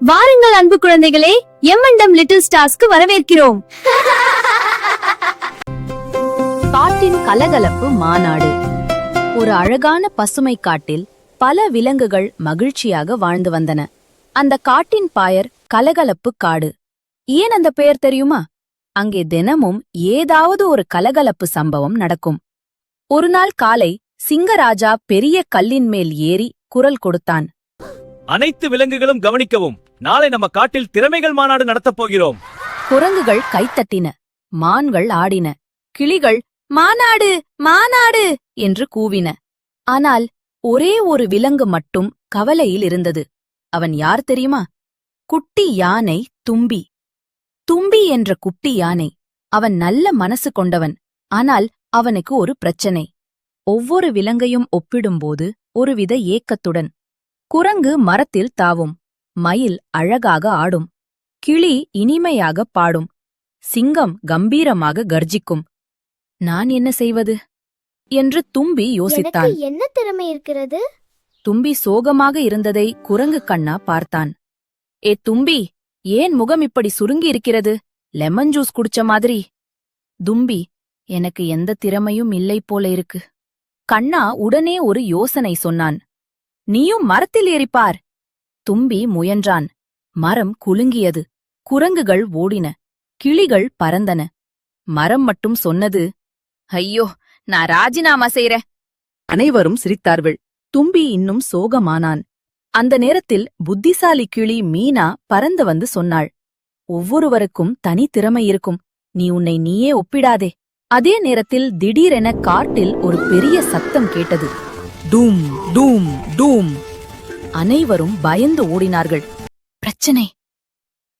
வாருங்கள் அன்பு குழந்தைகளே, எம்என்டம் லிட்டில் ஸ்டார்ஸ்க்கு வரவேற்கிறோம். காட்டின் கலகலப்பு மாநாடு. ஒரு அழகான பசுமை காட்டில் பல விலங்குகள் மகிழ்ச்சியாக வாழ்ந்து வந்தன. அந்த காட்டின் பெயர் கலகலப்பு காடு. ஏன் அந்த பெயர் தெரியுமா? அங்கே தினமும் ஏதாவது ஒரு கலகலப்பு சம்பவம் நடக்கும். ஒரு நாள் காலை சிங்கராஜா பெரிய கல்லின் மேல் ஏறி குரல் கொடுத்தான். அனைத்து விலங்குகளும் கவனிக்கவும், நாளை நம்ம காட்டில் திறமைகள் மாநாடு நடத்தப் போகிறோம். குரங்குகள் கைத்தட்டின, மான்கள் ஆடின, கிளிகள் மாநாடு மாநாடு என்று கூவின. ஆனால் ஒரே ஒரு விலங்கு மட்டும் கவலையில் இருந்தது. அவன் யார் தெரியுமா? குட்டி யானை தும்பி. தும்பி என்ற குட்டி யானை. அவன் நல்ல மனசு கொண்டவன். ஆனால் அவனுக்கு ஒரு பிரச்சனை. ஒவ்வொரு விலங்கையும் ஒப்பிடும்போது ஒருவித ஏக்கத்துடன். குரங்கு மரத்தில் தாவும், மயில் அழகாக ஆடும், கிளி இனிமையாக பாடும், சிங்கம் கம்பீரமாக கர்ஜிக்கும். நான் என்ன செய்வது என்று தும்பி யோசித்தான். என்ன திறமை இருக்கிறது? தும்பி சோகமாக இருந்ததை குரங்கு கண்ணா பார்த்தான். ஏ தும்பி, ஏன் முகம் இப்படி சுருங்கி இருக்கிறது? லெமன் ஜூஸ் குடிச்ச மாதிரி. தும்பி, எனக்கு எந்த திறமையும் இல்லை போல இருக்கு. கண்ணா உடனே ஒரு யோசனை சொன்னான். நீயும் மரத்தில் ஏறிப்பார். தும்பி முயன்றான். மரம் குலுங்கியது. குரங்குகள் ஓடின, கிளிகள் பறந்தன. மரம் மட்டும் சொன்னது, ஐயோ, நான் ராஜினாமா செய்றேன். அனைவரும் சிரித்தார்கள். தும்பி இன்னும் சோகமானான். அந்த நேரத்தில் புத்திசாலி கிளி மீனா பறந்து வந்து சொன்னாள். ஒவ்வொருவருக்கும் தனி திறமை இருக்கும். நீ உன்னை நீயே ஒப்பிடாதே. அதே நேரத்தில் திடீரென காட்டில் ஒரு பெரிய சத்தம் கேட்டது. டூம் டூம் டூம். அனைவரும் பயந்து ஓடினார்கள். பிரச்சனை.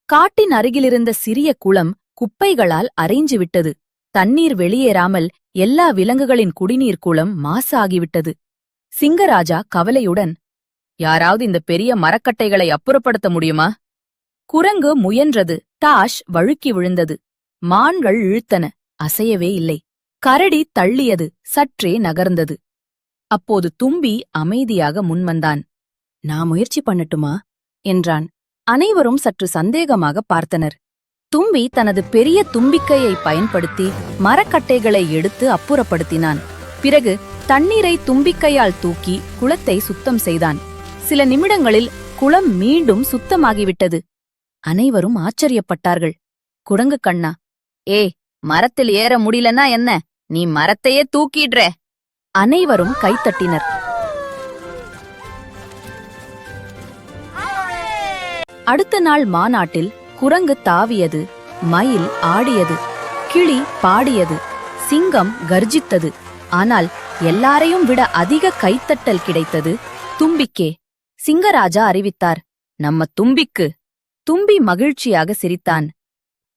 காட்டின் அருகிலிருந்த சிறிய குளம் குப்பைகளால் அரைஞ்சு விட்டது. தண்ணீர் வெளியேறாமல் எல்லா விலங்குகளின் குடிநீர் குளம் மாசாகிவிட்டது. சிங்கராஜா கவலையுடன், யாராவது இந்த பெரிய மரக்கட்டைகளை அப்புறப்படுத்த முடியுமா? குரங்கு முயன்றது. டாஷ் வழுக்கி விழுந்தது. மான்கள் இழுத்தன, அசையவே இல்லை. கரடி தள்ளியது, சற்றே நகர்ந்தது. அப்போது தும்பி அமைதியாக முன்வந்தான். நான் முயற்சி பண்ணட்டுமா என்றான். அனைவரும் சற்று சந்தேகமாக பார்த்தனர். தும்பி தனது பெரிய தும்பிக்கையை பயன்படுத்தி மரக்கட்டைகளை எடுத்து அப்புறப்படுத்தினான். பிறகு தண்ணீரை தும்பிக்கையால் தூக்கி குளத்தை சுத்தம் செய்தான். சில நிமிடங்களில் குளம் மீண்டும் சுத்தமாகிவிட்டது. அனைவரும் ஆச்சரியப்பட்டார்கள். குரங்கு கண்ணா, ஏ, மரத்தில் ஏற முடியலன்னா என்ன? நீ மரத்தையே தூக்கிடுற. அனைவரும் கைத்தட்டினர். அடுத்த நாள் மாநாட்டில் குரங்கு தாவியது, மயில் ஆடியது, கிளி பாடியது, சிங்கம் கர்ஜித்தது. ஆனால் எல்லாரையும் விட அதிக கைத்தட்டல் கிடைத்தது தும்பிக்கே. சிங்கராஜா அறிவித்தார், நம்ம தும்பிக்கு. தும்பி மகிழ்ச்சியாக சிரித்தான்.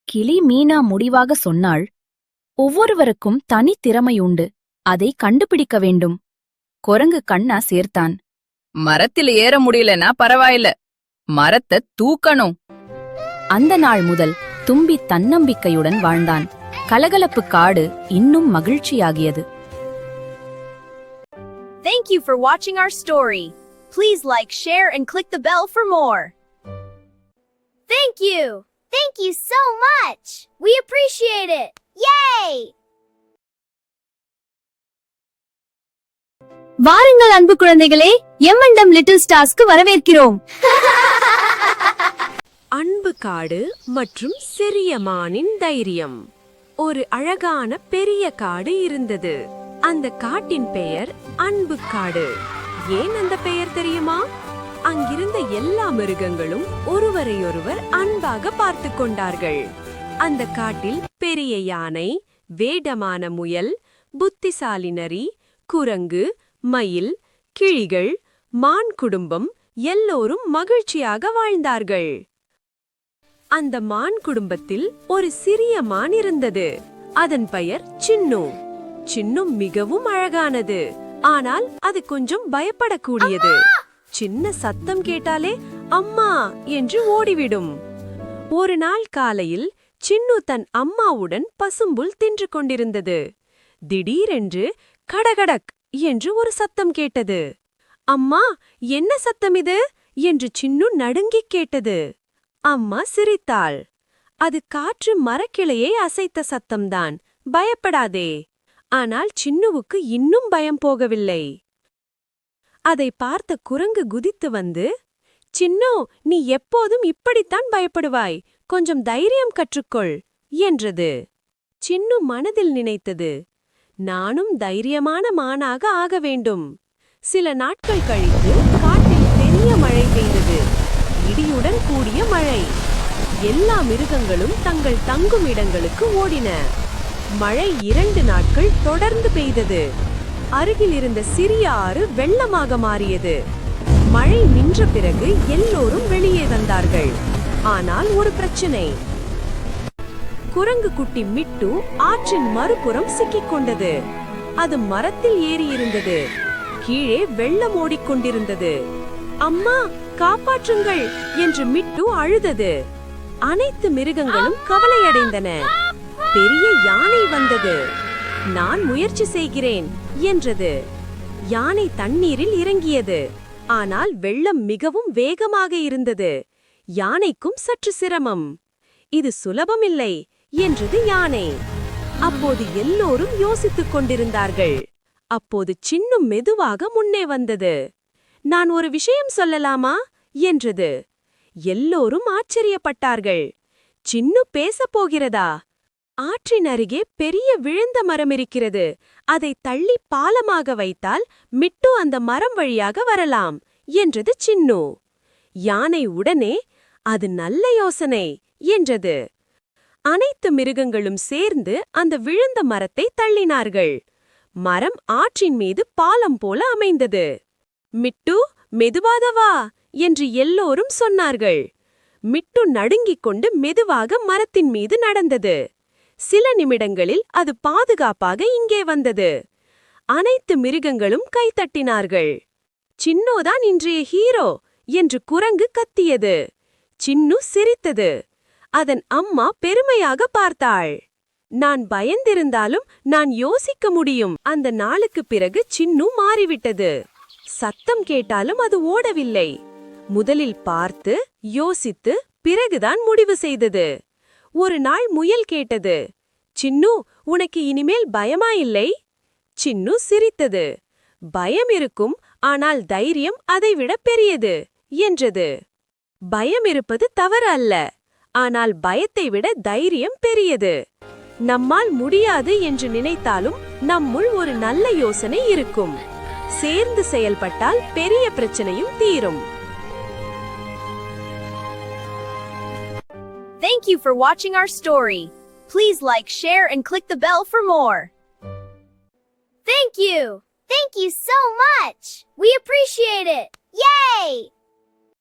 கிளி மீனா முடிவாக சொன்னாள், ஒவ்வொருவருக்கும் தனி திறமையுண்டு. அதை கண்டுபிடிக்க வேண்டும். குரங்கு கண்ணா சேர்த்தான். மரத்தில் ஏற முடியலனா பரவாயில்ல, மரத்தை தூக்கணும். அந்த நாள் முதல் தும்பி தன்னம்பிக்கையுடன் வாழ்ந்தான். கலகலப்பு காடு இன்னும் மகிழ்ச்சியாகியது. Thank you for watching our story. Please like, share and click the bell for more. Thank you. Thank you so much. We appreciate it. Yay! வாருங்கள் அன்பு குழந்தைகளே, எம்என்டம் லிட்டில் ஸ்டார்ஸ்க்கு வரவேற்கிறோம். அன்பு காடு மற்றும் சிறிய மானின் தைரியம். ஒரு அழகான பெரிய காடு இருந்தது. அந்த காட்டின் பெயர் அன்பு காடு. ஏன் அந்த பெயர் தெரியுமா? அங்கிருந்த எல்லா மிருகங்களும் ஒருவரையொருவர் அன்பாக பார்த்து கொண்டார்கள். அந்த காட்டில் பெரிய யானை, வேடமான முயல், புத்திசாலி நரி, குரங்கு, மயில், கிளிகள், மான் குடும்பம் எல்லோரும் மகிழ்ச்சியாக வாழ்ந்தார்கள். அந்த மான் குடும்பத்தில் ஒரு சிறிய மான் இருந்தது. அதன் பெயர் சின்னு. சின்னு மிகவும் அழகானது. ஆனால் அது கொஞ்சம் பயப்படக்கூடியது. சின்ன சத்தம் கேட்டாலே அம்மா என்று ஓடிவிடும். ஒரு நாள் காலையில் சின்னு தன் அம்மாவுடன் பசும்புல் தின்று கொண்டிருந்தது. திடீரென்று கடகடக் என்று ஒரு சத்தம் கேட்டது. அம்மா, என்ன சத்தம் இது என்று சின்னு நடுங்கிக் கேட்டது. அம்மா சிரித்தாள். அது காற்று மரக்கிளையை அசைத்த சத்தம்தான், பயப்படாதே. ஆனால் சின்னுவுக்கு இன்னும் பயம் போகவில்லை. அதை பார்த்த குரங்கு குதித்து வந்து, சின்னு, நீ எப்போதும் இப்படித்தான் பயப்படுவாய், கொஞ்சம் தைரியம் கற்றுக்கொள் என்றது. சின்னு மனதில் நினைத்தது, நானும் தைரியமான மானாக ஆக வேண்டும். சில நாட்கள் கழித்து காட்டில் பெரிய மழை பெய்தது. இடியுடன் கூடிய மழை. எல்லா மிருகங்களும் தங்கள் தங்கும் இடங்களுக்கு ஓடின. மழை 2 நாட்கள் தொடர்ந்து பெய்தது. அருகில் இருந்த சிறிய ஆறு வெள்ளமாக மாறியது. மழை நின்ற பிறகு எல்லோரும் வெளியே வந்தார்கள். ஆனால் ஒரு பிரச்சனை. குரங்கு குட்டி மிட்டு ஆற்றின் மறுபுறம் சிக்கிக் கொண்டது. அது மரத்தில் ஏறியிருந்தது. கீழே வெள்ளம் ஓடிக்கொண்டிருந்தது. அம்மா, காப்பாற்றுங்கள் என்று மிட்டு அழுதது. அனைத்து மிருகங்களும் கவலையடைந்தன. பெரிய யானை வந்தது. நான் முயற்சி செய்கிறேன் என்றது. யானை தண்ணீரில் இறங்கியது. ஆனால் வெள்ளம் மிகவும் வேகமாக இருந்தது. யானைக்கும் சற்று சிரமம். இது சுலபமில்லை என்றது யானை. அப்போது எல்லோரும் யோசித்துக் கொண்டிருந்தார்கள். அப்போது சின்னு மெதுவாக முன்னே வந்தது. நான் ஒரு விஷயம் சொல்லலாமா என்றது. எல்லோரும் ஆச்சரியப்பட்டார்கள். சின்னு பேசப் போகிறதா? ஆற்றின் அருகே பெரிய விழுந்த மரம் இருக்கிறது. அதை தள்ளி பாலமாக வைத்தால் மிட்டு அந்த மரம் வழியாக வரலாம் என்றது சின்னு. யானை உடனே, அது நல்ல யோசனை என்றது. அனைத்து மிருகங்களும் சேர்ந்து அந்த விழுந்த மரத்தை தள்ளினார்கள். மரம் ஆற்றின் மீது பாலம் போல அமைந்தது. மிட்டு, மெதுவாக வா என்று எல்லோரும் சொன்னார்கள். மிட்டு நடுங்கிக் கொண்டு மெதுவாக மரத்தின் மீது நடந்தது. சில நிமிடங்களில் அது பாதுகாப்பாக இங்கே வந்தது. அனைத்து மிருகங்களும் கைத்தட்டினார்கள். சின்னோதான் இன்றைய ஹீரோ என்று குரங்கு கத்தியது. சின்னு சிரித்தது. அதன் அம்மா பெருமையாக பார்த்தாள். நான் பயந்திருந்தாலும் நான் யோசிக்க முடியும். அந்த நாளுக்குப் பிறகு சின்னு மாறிவிட்டது. சத்தம் கேட்டாலும் அது ஓடவில்லை. முதலில் பார்த்து யோசித்து பிறகுதான் முடிவு செய்தது. ஒரு நாள் முயல் கேட்டது, சின்னு, உனக்கு இனிமேல் பயமா இல்லை? சின்னு சிரித்தது. பயம் இருக்கும், ஆனால் தைரியம் அதைவிட பெரியது என்றது. பயம் இருப்பது தவறு அல்ல, ஆனால் பயத்தை விட தைரியம் பெரியது. நம்மால் முடியாது என்று நினைத்தாலும் நம்முள் ஒரு நல்ல யோசனை இருக்கும். சேர்ந்து செயல்பட்டால் பெரிய பிரச்சனையும் தீரும். Thank you for watching our story. Please like, share, and click the bell for more. Thank you! Thank you so much! We appreciate it! Yay!